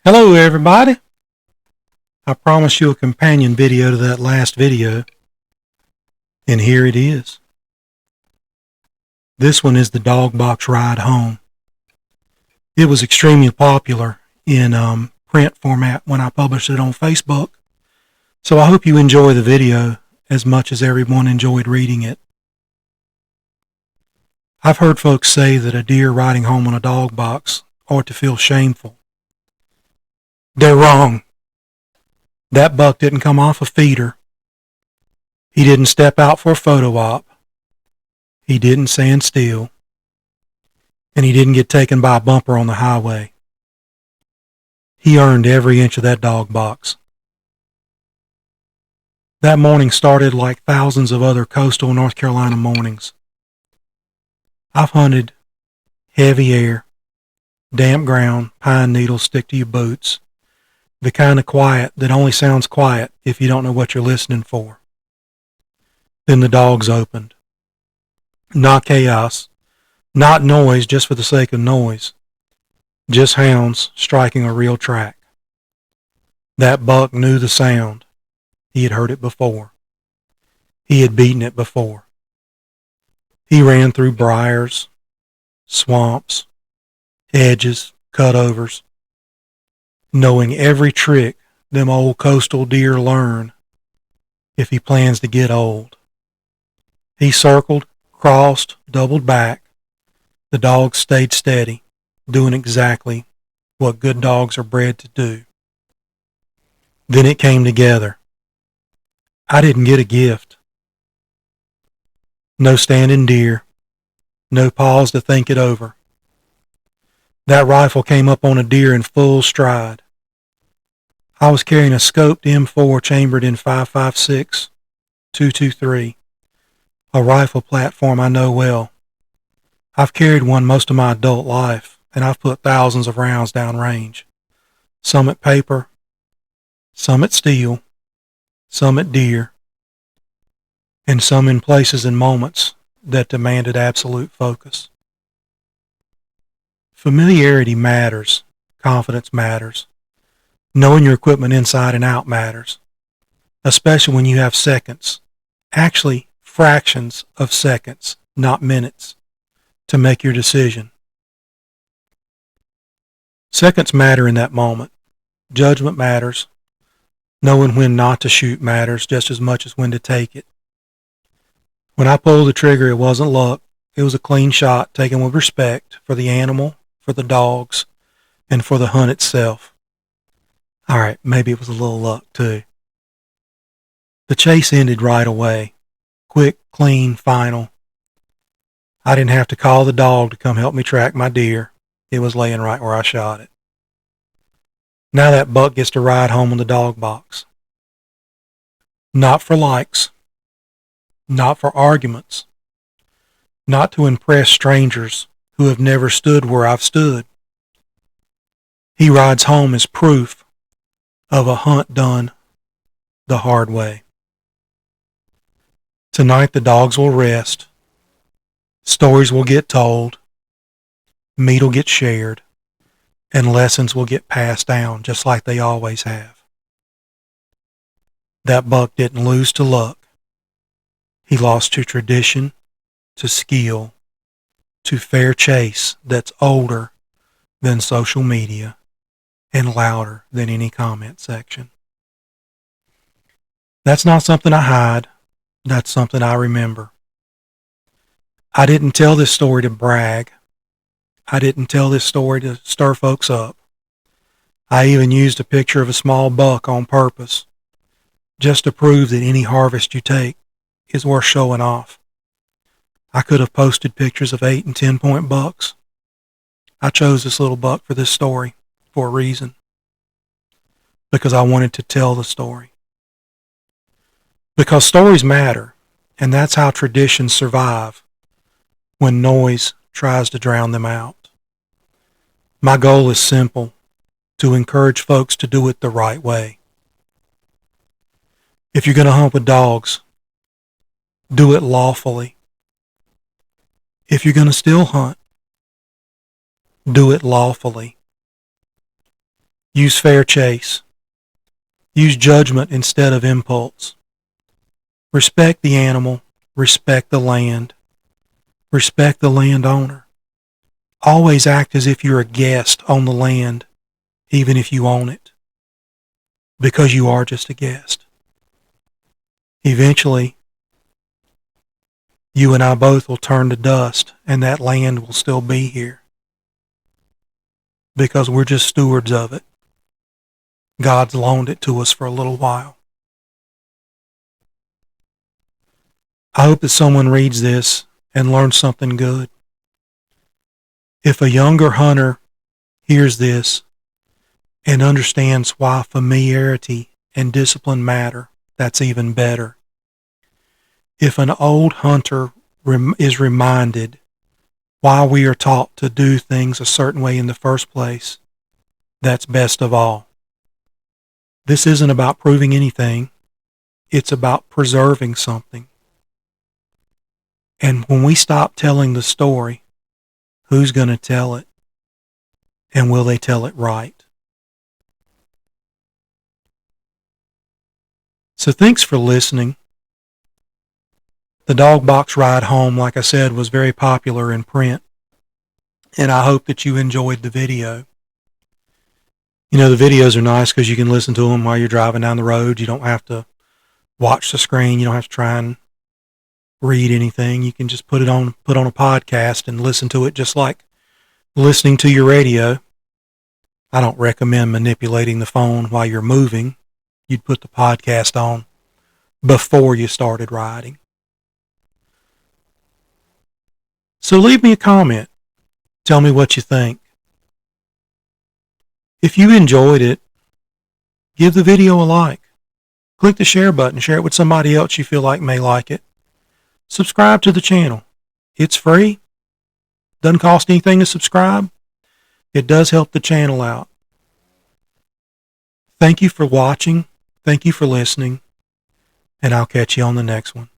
Hello everybody. I promised you a companion video to that last video, and here it is. This one is the Dogbox ride home. It was extremely popular in print format when I published it on Facebook, so I hope you enjoy the video as much as everyone enjoyed reading it. I've heard folks say that a deer riding home on a dog box ought to feel shameful. They're wrong. That buck didn't come off a feeder. He didn't step out for a photo op. He didn't stand still. And he didn't get taken by a bumper on the highway. He earned every inch of that dog box. That morning started like thousands of other coastal North Carolina mornings. I've hunted heavy air, damp ground, pine needles stick to your boots. The kind of quiet that only sounds quiet if you don't know what you're listening for. Then the dogs opened. Not chaos, not noise just for the sake of noise. Just hounds striking a real track. That buck knew the sound. He had heard it before. He had beaten it before. He ran through briars, swamps, hedges, cutovers, knowing every trick them old coastal deer learn if he plans to get old. He circled, crossed, doubled back. The dogs stayed steady, doing exactly what good dogs are bred to do. Then it came together. I didn't get a gift. No standing deer. No pause to think it over. That rifle came up on a deer in full stride. I was carrying a scoped M4 chambered in 5.56 .223, a rifle platform I know well. I've carried one most of my adult life, and I've put thousands of rounds down range. Some at paper, some at steel, some at deer, and some in places and moments that demanded absolute focus. Familiarity matters. Confidence matters. Knowing your equipment inside and out matters, especially when you have seconds, actually fractions of seconds, not minutes, to make your decision. Seconds matter in that moment. Judgment matters. Knowing when not to shoot matters just as much as when to take it. When I pulled the trigger, it wasn't luck. It was a clean shot taken with respect for the animal, for the dogs, and for the hunt itself. All right, maybe it was a little luck too. The chase ended right away. Quick, clean, final. I didn't have to call the dog to come help me track my deer. It was laying right where I shot it. Now that buck gets to ride home on the dog box. Not for likes. Not for arguments. Not to impress strangers who have never stood where I've stood. He rides home as proof of a hunt done the hard way. Tonight the dogs will rest. Stories will get told. Meat will get shared. And lessons will get passed down just like they always have. That buck didn't lose to luck. He lost to tradition, to skill, to fair chase that's older than social media and louder than any comment section. That's not something I hide. That's something I remember. I didn't tell this story to brag. I didn't tell this story to stir folks up. I even used a picture of a small buck on purpose, just to prove that any harvest you take is worth showing off. I could have posted pictures of 8 and 10-point bucks. I chose this little buck for this story for a reason. Because I wanted to tell the story. Because stories matter, and that's how traditions survive when noise tries to drown them out. My goal is simple, to encourage folks to do it the right way. If you're going to hunt with dogs, do it lawfully. If you're going to still hunt, do it lawfully. Use fair chase. Use judgment instead of impulse. Respect the animal. Respect the land. Respect the landowner. Always act as if you're a guest on the land, even if you own it, because you are just a guest. Eventually, you and I both will turn to dust, and that land will still be here, because we're just stewards of it. God's loaned it to us for a little while. I hope that someone reads this and learns something good. If a younger hunter hears this and understands why familiarity and discipline matter, that's even better. If an old hunter is reminded why we are taught to do things a certain way in the first place, that's best of all. This isn't about proving anything. It's about preserving something. And when we stop telling the story, who's going to tell it? And will they tell it right? So thanks for listening. The Dogbox ride home, like I said, was very popular in print. And I hope that you enjoyed the video. You know, the videos are nice because you can listen to them while you're driving down the road. You don't have to watch the screen. You don't have to try and read anything. You can just put on a podcast and listen to it just like listening to your radio. I don't recommend manipulating the phone while you're moving. You'd put the podcast on before you started riding. So leave me a comment. Tell me what you think. If you enjoyed it, give the video a like. Click the share button. Share it with somebody else you feel like may like it. Subscribe to the channel. It's free. Doesn't cost anything to subscribe. It does help the channel out. Thank you for watching. Thank you for listening. And I'll catch you on the next one.